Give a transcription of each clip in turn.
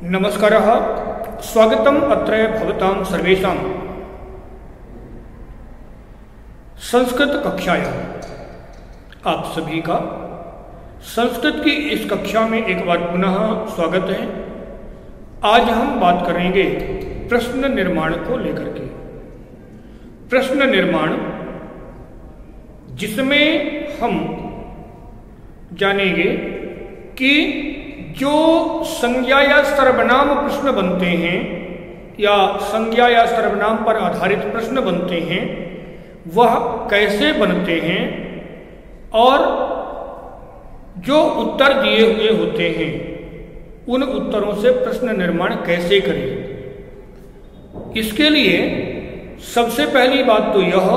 नमस्कारः, स्वागतम् अत्र भवतां सर्वेषां संस्कृत कक्षायां। आप सभी का संस्कृत की इस कक्षा में एक बार पुनः स्वागत है। आज हम बात करेंगे प्रश्न निर्माण को लेकर के। प्रश्न निर्माण जिसमें हम जानेंगे कि जो संज्ञा या सर्वनाम प्रश्न बनते हैं या संज्ञा या सर्वनाम पर आधारित प्रश्न बनते हैं वह कैसे बनते हैं और जो उत्तर दिए हुए होते हैं उन उत्तरों से प्रश्न निर्माण कैसे करें। इसके लिए सबसे पहली बात तो यह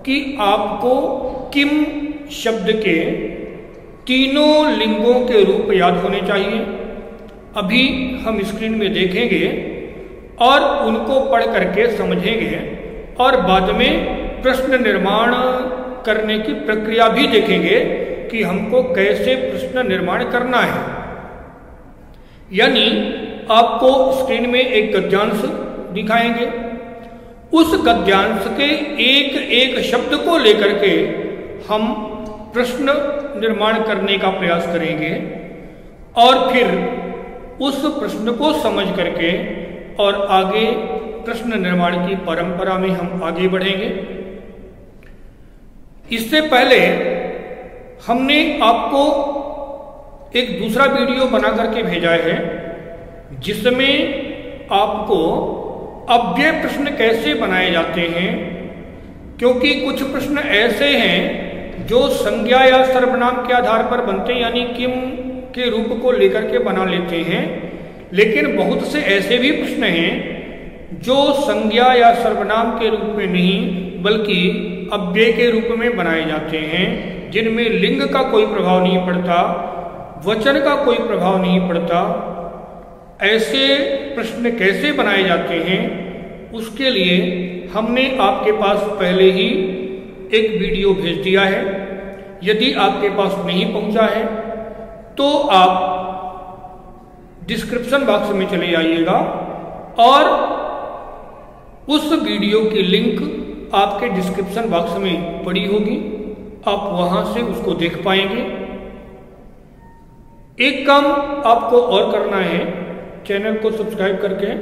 कि आपको किम शब्द के तीनों लिंगों के रूप याद होने चाहिए। अभी हम स्क्रीन में देखेंगे और उनको पढ़ करके समझेंगे और बाद में प्रश्न निर्माण करने की प्रक्रिया भी देखेंगे कि हमको कैसे प्रश्न निर्माण करना है। यानी आपको स्क्रीन में एक गद्यांश दिखाएंगे, उस गद्यांश के एक एक शब्द को लेकर के हम प्रश्न निर्माण करने का प्रयास करेंगे और फिर उस प्रश्न को समझ करके और आगे प्रश्न निर्माण की परंपरा में हम आगे बढ़ेंगे। इससे पहले हमने आपको एक दूसरा वीडियो बना करके भेजा है जिसमें आपको अव्यय प्रश्न कैसे बनाए जाते हैं, क्योंकि कुछ प्रश्न ऐसे हैं जो संज्ञा या सर्वनाम के आधार पर बनते हैं यानी किम के रूप को लेकर के बना लेते हैं, लेकिन बहुत से ऐसे भी प्रश्न हैं जो संज्ञा या सर्वनाम के रूप में नहीं बल्कि अव्यय के रूप में बनाए जाते हैं, जिनमें लिंग का कोई प्रभाव नहीं पड़ता, वचन का कोई प्रभाव नहीं पड़ता। ऐसे प्रश्न कैसे बनाए जाते हैं उसके लिए हमने आपके पास पहले ही एक वीडियो भेज दिया है। यदि आपके पास नहीं पहुंचा है तो आप डिस्क्रिप्शन बॉक्स में चले जाइएगा और उस वीडियो की लिंक आपके डिस्क्रिप्शन बॉक्स में पड़ी होगी, आप वहां से उसको देख पाएंगे। एक काम आपको और करना है, चैनल को सब्सक्राइब करके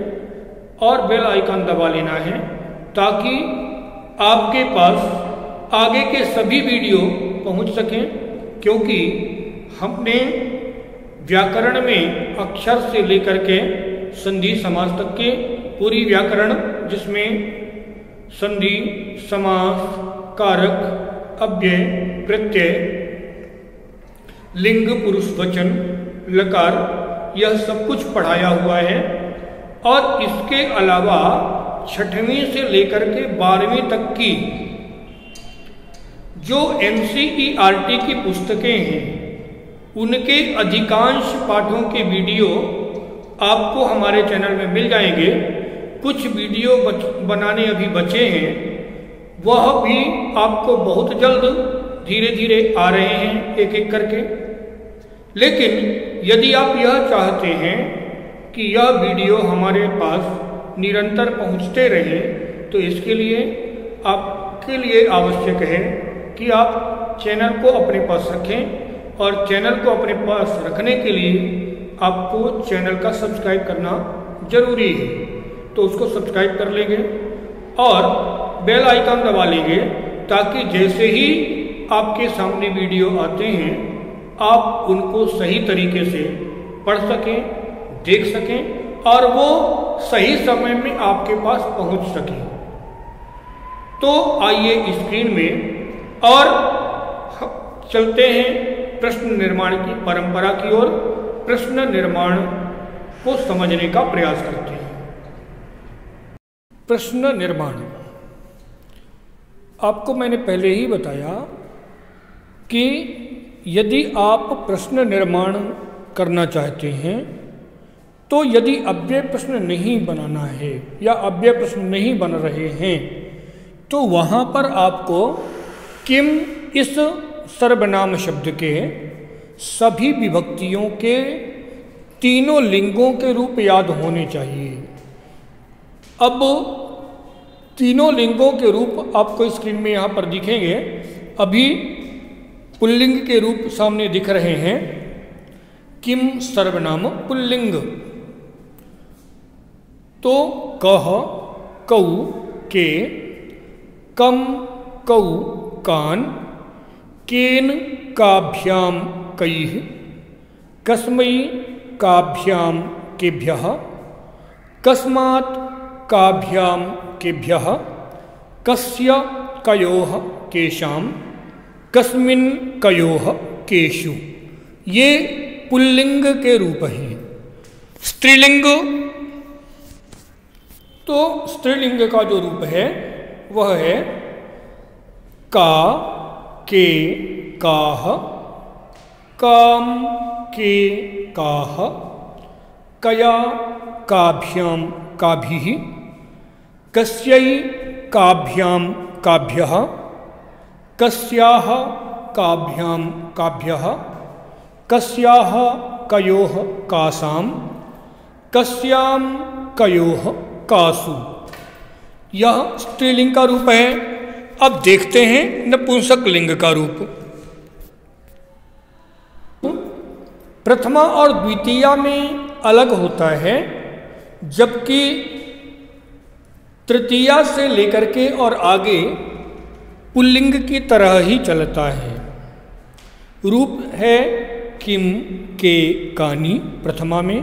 और बेल आइकन दबा लेना है ताकि आपके पास आगे के सभी वीडियो पहुंच सकें, क्योंकि हमने व्याकरण में अक्षर से लेकर के संधि समास तक के पूरी व्याकरण, जिसमें संधि, समास, कारक, अव्यय, प्रत्यय, लिंग, पुरुष, वचन, लकार, यह सब कुछ पढ़ाया हुआ है। और इसके अलावा 6वीं से लेकर के 12वीं तक की जो NCERT की पुस्तकें हैं उनके अधिकांश पाठों के वीडियो आपको हमारे चैनल में मिल जाएंगे। कुछ वीडियो बनाने अभी बचे हैं, वह भी आपको बहुत जल्द धीरे धीरे आ रहे हैं एक एक करके। लेकिन यदि आप यह चाहते हैं कि यह वीडियो हमारे पास निरंतर पहुंचते रहे तो इसके लिए आपके लिए आवश्यक है कि आप चैनल को अपने पास रखें, और चैनल को अपने पास रखने के लिए आपको चैनल का सब्सक्राइब करना जरूरी है। तो उसको सब्सक्राइब कर लेंगे और बेल आइकन दबा लेंगे ताकि जैसे ही आपके सामने वीडियो आते हैं आप उनको सही तरीके से पढ़ सकें, देख सकें और वो सही समय में आपके पास पहुंच सके। तो आइए स्क्रीन में और चलते हैं प्रश्न निर्माण की परंपरा की ओर, प्रश्न निर्माण को समझने का प्रयास करते हैं। प्रश्न निर्माण आपको मैंने पहले ही बताया कि यदि आप प्रश्न निर्माण करना चाहते हैं तो यदि अव्यय प्रश्न नहीं बनाना है या अव्यय प्रश्न नहीं बन रहे हैं तो वहाँ पर आपको किम इस सर्वनाम शब्द के सभी विभक्तियों के तीनों लिंगों के रूप याद होने चाहिए। अब तीनों लिंगों के रूप आपको स्क्रीन में यहाँ पर दिखेंगे। अभी पुल्लिंग के रूप सामने दिख रहे हैं। किम सर्वनाम पुल्लिंग, तो कह कौ के, कम कौ कान, केन काभ्याम कैः, कस्मै काभ्याम केभ्यः, कस्मात् काभ्याम केभ्यः, कस्य कयोः केषां, कस्मिन् कयोः केषु। ये पुल्लिंग के रूप हैं। स्त्रीलिंग, तो स्त्रीलिंग का जो रूप है वह है का के काह, काम के काह, कया काभ्याम काभिः, कस्यै काभ्याम काभ्यः, कस्याः काभ्याम काभ्यः, कस्याः कयोः कासां, कस्यां कयोः कासु। यह स्त्रीलिंग का रूप है। अब देखते हैं नपुंसक लिंग का रूप। प्रथमा और द्वितीया में अलग होता है, जबकि तृतीया से लेकर के और आगे पुल्लिंग की तरह ही चलता है। रूप है किम के कानी प्रथमा में,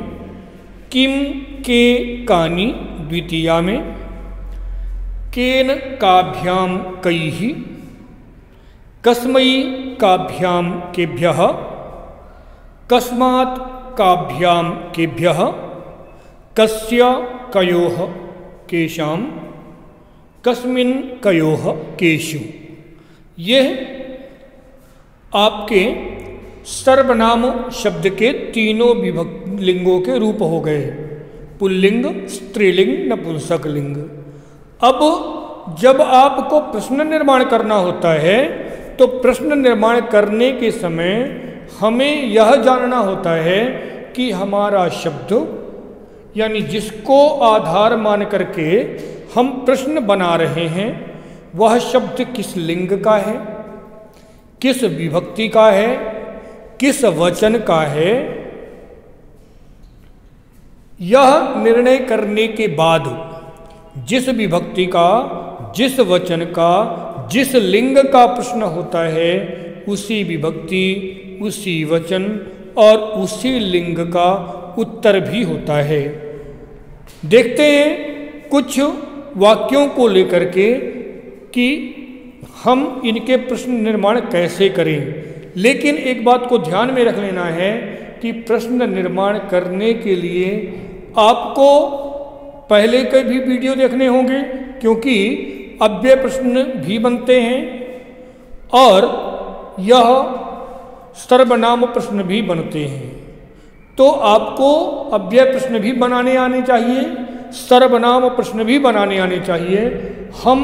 किम के कानी द्वितीया में, केन काभ्याम कैः, कस्मै काभ्याम केभ्यः, कस्मात् काभ्याम केभ्यः, कस्य कयोः केषां, कस्मिन् कयोः केषु। यह आपके सर्वनाम शब्द के तीनों विभक्त लिंगों के रूप हो गए, पुल्लिंग, स्त्रीलिंग, नपुंसक लिंग। अब जब आपको प्रश्न निर्माण करना होता है तो प्रश्न निर्माण करने के समय हमें यह जानना होता है कि हमारा शब्द, यानी जिसको आधार मान करके हम प्रश्न बना रहे हैं, वह शब्द किस लिंग का है, किस विभक्ति का है, किस वचन का है। यह निर्णय करने के बाद जिस विभक्ति का, जिस वचन का, जिस लिंग का प्रश्न होता है, उसी विभक्ति, उसी वचन और उसी लिंग का उत्तर भी होता है। देखते हैं कुछ वाक्यों को लेकर के कि हम इनके प्रश्न निर्माण कैसे करें। लेकिन एक बात को ध्यान में रख लेना है कि प्रश्न निर्माण करने के लिए आपको पहले के भी वीडियो देखने होंगे, क्योंकि अव्यय प्रश्न भी बनते हैं और यह सर्वनाम प्रश्न भी बनते हैं। तो आपको अव्यय प्रश्न भी बनाने आने चाहिए, सर्वनाम प्रश्न भी बनाने आने चाहिए। हम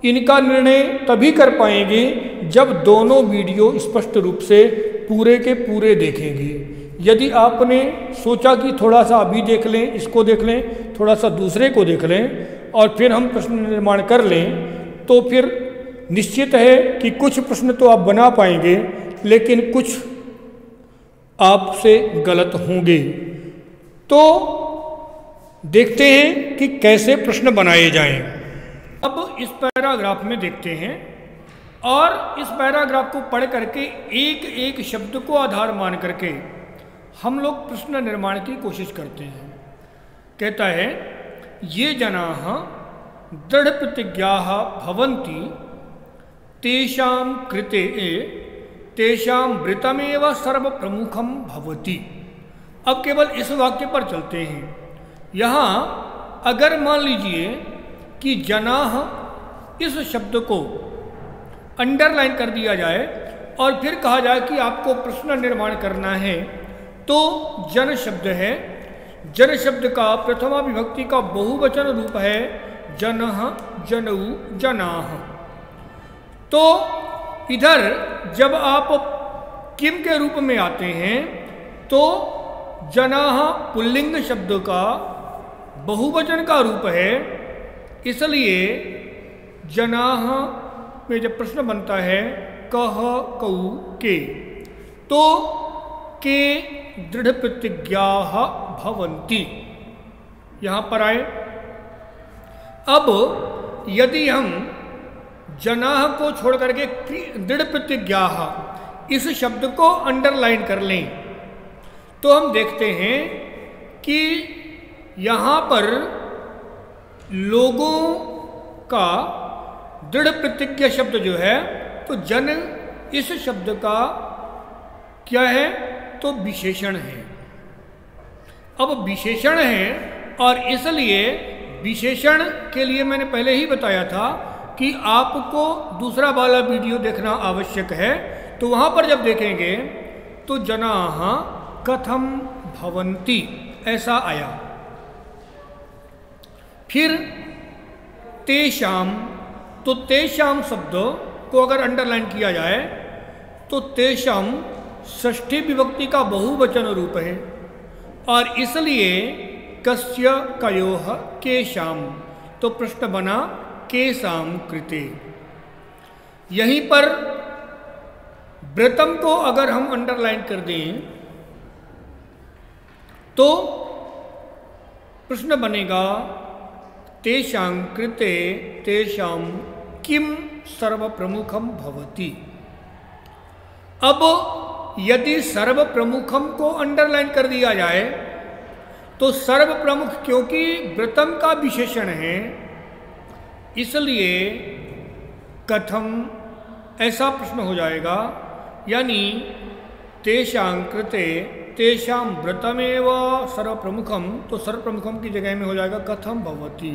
इनका निर्णय तभी कर पाएंगे जब दोनों वीडियो स्पष्ट रूप से पूरे के पूरे देखेंगे। यदि आपने सोचा कि थोड़ा सा अभी देख लें, इसको देख लें, थोड़ा सा दूसरे को देख लें और फिर हम प्रश्न निर्माण कर लें, तो फिर निश्चित है कि कुछ प्रश्न तो आप बना पाएंगे, लेकिन कुछ आपसे गलत होंगे। तो देखते हैं कि कैसे प्रश्न बनाए जाएं। अब इस पैराग्राफ में देखते हैं और इस पैराग्राफ को पढ़ करके एक एक शब्द को आधार मान करके हम लोग प्रश्न निर्माण की कोशिश करते हैं। कहता है, ये जनाः दृढ़ प्रतिज्ञाः भवन्ति तेषां कृते तेषां वृतमेव सर्वप्रमुखं भवति। अब केवल इस वाक्य पर चलते हैं। यहाँ अगर मान लीजिए कि जनाः इस शब्द को अंडरलाइन कर दिया जाए और फिर कहा जाए कि आपको प्रश्न निर्माण करना है, तो जन शब्द है। जन शब्द का प्रथमा विभक्ति का बहुवचन रूप है जनः, जनऊ, जनाः। तो इधर जब आप किम के रूप में आते हैं तो जनाः पुल्लिंग शब्द का बहुवचन का रूप है, इसलिए जनाः में जब प्रश्न बनता है कह कौ के, तो के दृढ़ प्रतिज्ञाः भवन्ति यहाँ पर आए। अब यदि हम जनाः को छोड़ करके दृढ़ प्रतिज्ञाः इस शब्द को अंडरलाइन कर लें तो हम देखते हैं कि यहाँ पर लोगों का दृढ़ प्रतिज्ञा शब्द जो है, तो जन इस शब्द का क्या है, तो विशेषण है। अब विशेषण है और इसलिए विशेषण के लिए मैंने पहले ही बताया था कि आपको दूसरा वाला वीडियो देखना आवश्यक है। तो वहाँ पर जब देखेंगे तो जनाः कथम भवन्ति ऐसा आया। फिर तेषाम, तो तेषाम शब्द को अगर अंडरलाइन किया जाए तो तेषाम षष्ठी विभक्ति का बहुवचन रूप है और इसलिए कस्य कयोः केषाम, तो प्रश्न बना केषाम कृते। यहीं पर व्रतम को अगर हम अंडरलाइन कर दें तो प्रश्न बनेगा तेषां कृते तेषां किम सर्वप्रमुखम भवति। अब यदि सर्वप्रमुखम को अंडरलाइन कर दिया जाए तो सर्वप्रमुख, क्योंकि व्रतम का विशेषण है, इसलिए कथम ऐसा प्रश्न हो जाएगा, यानी तेषां कृते तेषां व्रतमेव सर्वप्रमुखम, तो सर्वप्रमुखम की जगह में हो जाएगा कथम भवति।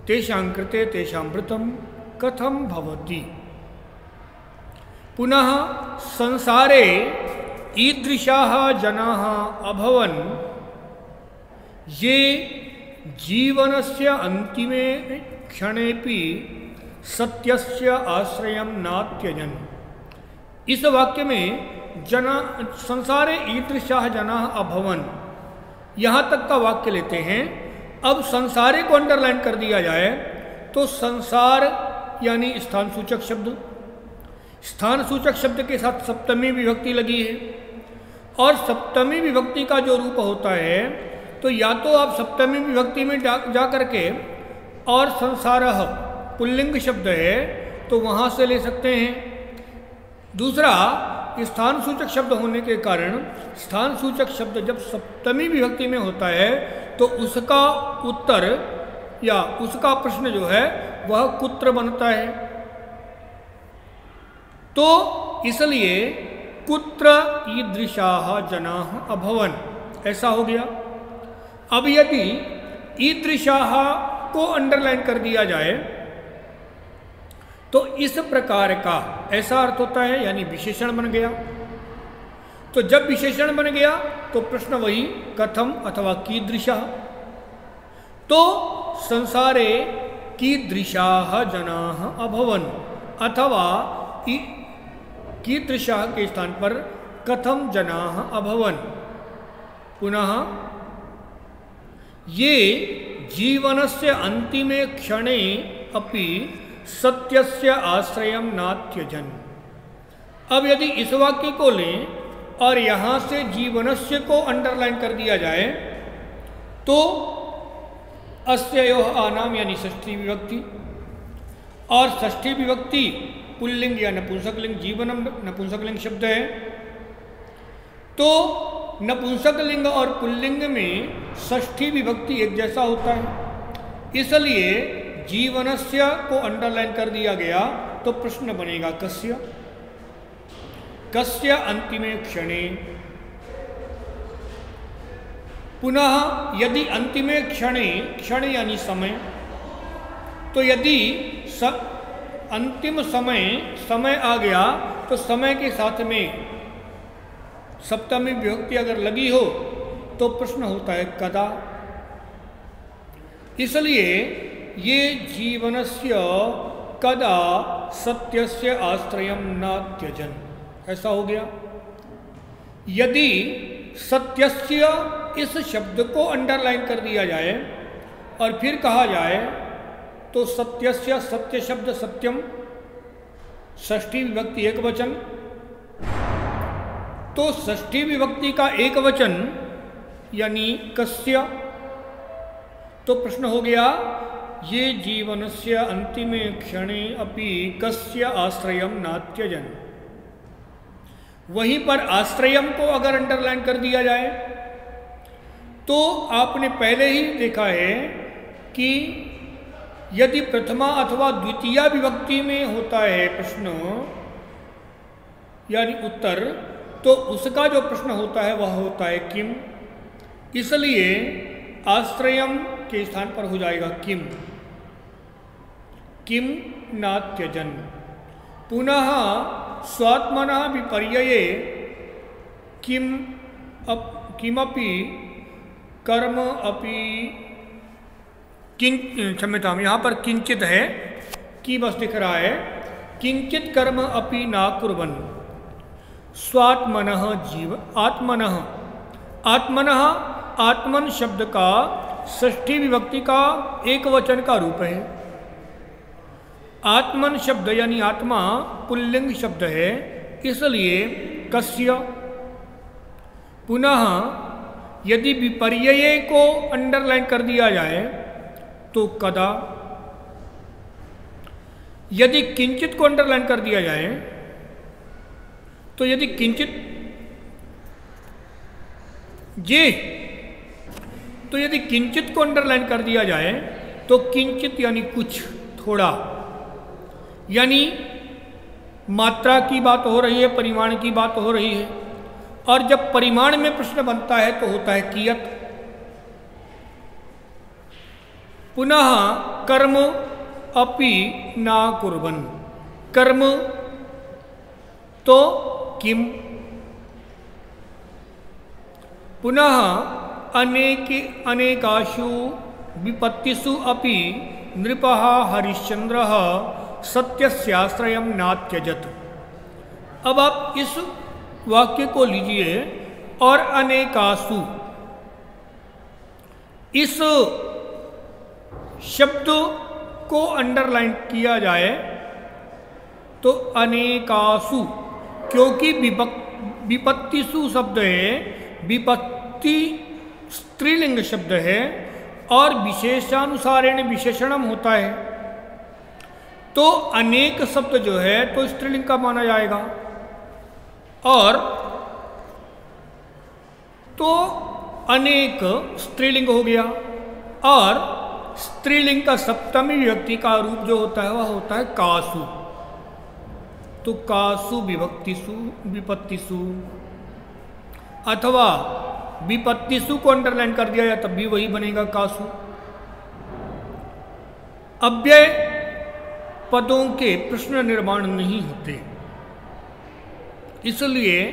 तेषां कृते तेषां व्रतम कथम भवति। पुनः संसारे ईदृशाः जनाः अभवन् ये जीवनस्य अन्तिमे क्षणेपि सत्यस्य आश्रयं नात्यजन्। इस वाक्य में संसारे ईदृशाः जनाः अभवन्, यहाँ तक का वाक्य लेते हैं। अब संसारे को अंडरलाइन कर दिया जाए तो संसार यानी स्थान सूचक शब्द, स्थान सूचक शब्द के साथ सप्तमी विभक्ति लगी है और सप्तमी विभक्ति का जो रूप होता है, तो या तो आप सप्तमी विभक्ति में जा करके और संसारः पुल्लिंग शब्द है तो वहाँ से ले सकते हैं। दूसरा, स्थान सूचक शब्द होने के कारण स्थान सूचक शब्द जब सप्तमी विभक्ति में होता है तो उसका उत्तर या उसका प्रश्न जो है वह कुत्र बनता है। तो इसलिए कुत्र ईदृशाः जनाः अभवन् ऐसा हो गया। अब यदि ईदृशाः को अंडरलाइन कर दिया जाए तो इस प्रकार का ऐसा अर्थ होता है, यानी विशेषण बन गया। तो जब विशेषण बन गया तो प्रश्न वही कथम अथवा कीदृशाः। तो संसारे कीदृशाः जनाः अभवन् अथवा कीदृशाः के स्थान पर कथम जनाः अभवन्। पुनः ये जीवनस्य अन्तिमे क्षणे अपि सत्यस्य आश्रयं नात्यजन्। अब यदि इस वाक्य को लें और यहाँ से जीवनस्य को अंडरलाइन कर दिया जाए तो अस्ययोः आनाम यानी षष्ठी विभक्ति, और षष्ठी विभक्ति पुल्लिंग या नपुंसकलिंग, जीवनम नपुंसकलिंग शब्द है। तो नपुंसकलिंग और पुल्लिंग में षष्ठी विभक्ति एक जैसा होता है, इसलिए जीवनस्य को अंडरलाइन कर दिया गया तो प्रश्न बनेगा कस्य, कस्य अंतिमे क्षणे। पुनः यदि अंतिमे क्षणे, क्षण यानी समय, तो यदि अंतिम समय समय आ गया तो समय के साथ में सप्तमी विभक्ति अगर लगी हो तो प्रश्न होता है कदा। इसलिए ये जीवनस्य कदा सत्यस्य आश्रयं न त्यजन् ऐसा हो गया। यदि सत्यस्य इस शब्द को अंडरलाइन कर दिया जाए और फिर कहा जाए तो सत्यस्य, सत्य शब्द सत्यम, षष्ठी विभक्ति एक वचन, तो षष्ठी विभक्ति का एक वचन यानी कस्य। तो प्रश्न हो गया ये जीवनस्य अंतिमे क्षणे अपि कस्य आश्रयम नात्यजन। वहीं पर आश्रयम को अगर अंडरलाइन कर दिया जाए तो आपने पहले ही देखा है कि यदि प्रथमा अथवा द्वितीया विभक्ति में होता है प्रश्न यानी उत्तर, तो उसका जो प्रश्न होता है वह होता है किम। इसलिए आश्रयम के स्थान पर हो जाएगा किम, किम नात्यजन। पुनः स्वात्मनः विपर्यये किमपि कर्म अपि क्षम्यताम, यहाँ पर किंचित है कि बस दिख रहा है, किंचित कर्म अपि ना कुर्वन् स्वात्मनः जीव आत्मनः। आत्मनः आत्मन शब्द का षष्ठी विभक्ति का एक वचन का रूप है। आत्मन शब्द यानी आत्मा पुल्लिंग शब्द है, इसलिए कस्य। पुनः यदि विपर्यय को अंडरलाइन कर दिया जाए तो कदा। यदि किंचित को अंडरलाइन कर दिया जाए तो यदि किंचित जे, तो यदि किंचित को अंडरलाइन कर दिया जाए तो किंचित यानी कुछ, थोड़ा, यानी मात्रा की बात हो रही है, परिमाण की बात हो रही है। और जब परिमाण में प्रश्न बनता है तो होता है कियत। पुनः कर्म अपि ना कुर्वन्, कर्म तो किम। पुनः अनेकाशु विपत्तिषु अपि नृपः हरिश्चंद्रः सत्यस्याश्रयं नात्यजत। अब आप इस वाक्य को लीजिए और अनेकासु, इस शब्द को अंडरलाइन किया जाए तो अनेकासु, क्योंकि विपत्तिसु शब्द है, विपत्ति स्त्रीलिंग शब्द है और विशेषानुसारेण विशेषणम होता है, तो अनेक शब्द जो है तो स्त्रीलिंग का माना जाएगा। और तो अनेक स्त्रीलिंग हो गया और स्त्रीलिंग का सप्तमी विभक्ति का रूप जो होता है वह होता है कासु। तो कासु विभक्तिसु विपत्तिसु, अथवा विपत्तिसु को अंडरलाइन कर दिया जाए तब भी वही बनेगा कासु। अव्यय पदों के प्रश्न निर्माण नहीं होते, इसलिए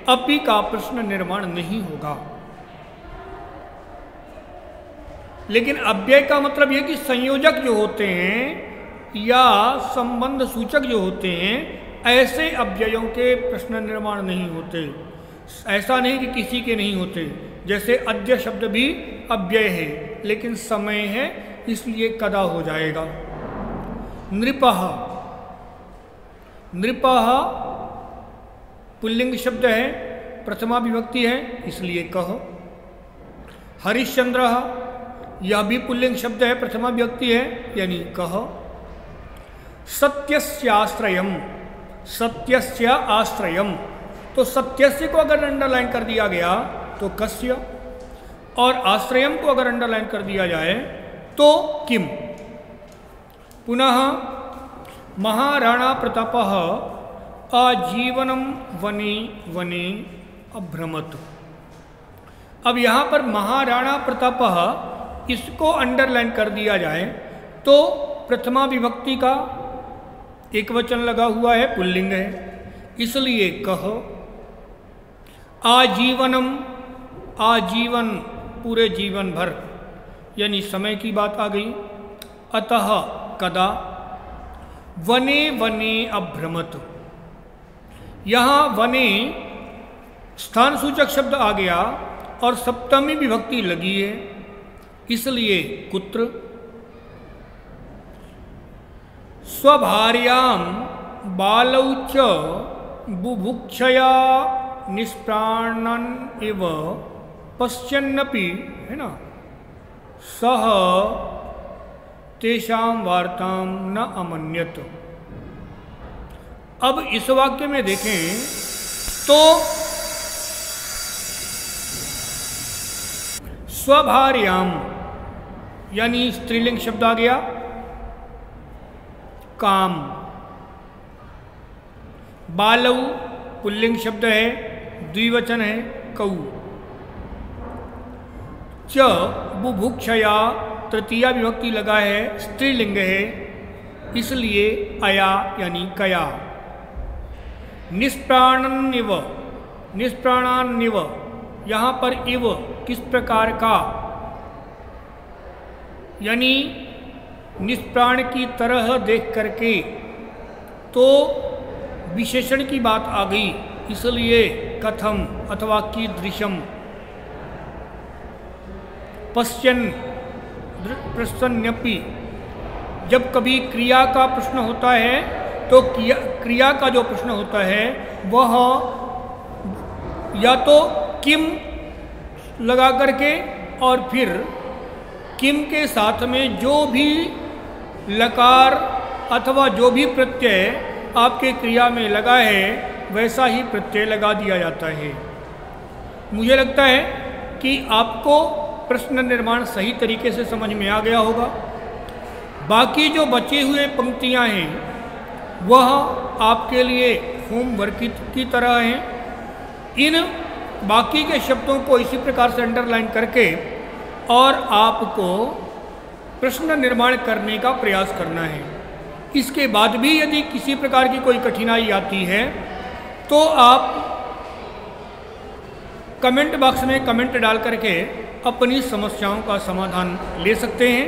अपि का प्रश्न निर्माण नहीं होगा। लेकिन अव्यय का मतलब यह कि संयोजक जो होते हैं या संबंध सूचक जो होते हैं, ऐसे अव्ययों के प्रश्न निर्माण नहीं होते। ऐसा नहीं कि किसी के नहीं होते, जैसे अद्य शब्द भी अव्यय है लेकिन समय है इसलिए कदा हो जाएगा। नृपः, नृपः पुल्लिंग शब्द है, प्रथमा विभक्ति है इसलिए कह। हरिश्चंद्र यह भी पुल्लिंग शब्द है, प्रथमा विभक्ति है यानी कह। सत्यस्याश्रयम, सत्यस्य आश्रयम, तो सत्यस्य को अगर अंडरलाइन कर दिया गया तो कस्य, और आश्रयम को अगर अंडरलाइन कर दिया जाए तो किम। पुनः महाराणा प्रतापः आजीवनम वने वने अभ्रमत। अब यहाँ पर महाराणा प्रतापः इसको अंडरलाइन कर दिया जाए तो प्रथमा विभक्ति का एक वचन लगा हुआ है, पुल्लिंग है, इसलिए कह। आजीवनम, आजीवन पूरे जीवन भर यानी समय की बात आ गई। अतः कदा, वने वने अभ्रमत, यहाँ वने स्थान सूचक शब्द आ गया और सप्तमी विभक्ति लगी है, इसलिए कुत्र। स्वभार्याम बालौ च बुभुक्षया निष्प्राणन इव पश्यन्नपि, है ना, सह तेषां वार्तां न अमन्यत। अब इस वाक्य में देखें तो स्वभार्याम यानी स्त्रीलिंग शब्द आ गया, काम। बालौ पुल्लिंग शब्द है, द्विवचन है, कौ। च बुभुक्षया तृतीया विभक्ति लगा है, स्त्रीलिंग है, इसलिए अया यानी कया। निष्प्राणन्निव, निष्प्राणान्निव, यहाँ पर इव किस प्रकार का, यानी निष्प्राण की तरह देख करके, तो विशेषण की बात आ गई, इसलिए कथम अथवा कीदृशम। पश्यन् प्रसन्नपि, जब कभी क्रिया का प्रश्न होता है तो क्रिया का जो प्रश्न होता है वह या तो किम लगा करके और फिर किम के साथ में जो भी लकार अथवा जो भी प्रत्यय आपके क्रिया में लगा है वैसा ही प्रत्यय लगा दिया जाता है। मुझे लगता है कि आपको प्रश्न निर्माण सही तरीके से समझ में आ गया होगा। बाकी जो बचे हुए पंक्तियां हैं वह आपके लिए होमवर्क की तरह हैं। इन बाकी के शब्दों को इसी प्रकार से अंडरलाइन करके और आपको प्रश्न निर्माण करने का प्रयास करना है। इसके बाद भी यदि किसी प्रकार की कोई कठिनाई आती है तो आप कमेंट बॉक्स में कमेंट डाल करके अपनी समस्याओं का समाधान ले सकते हैं।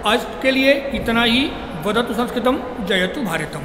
आज के लिए इतना ही। वदतु संस्कृतम, जयतु भारतम।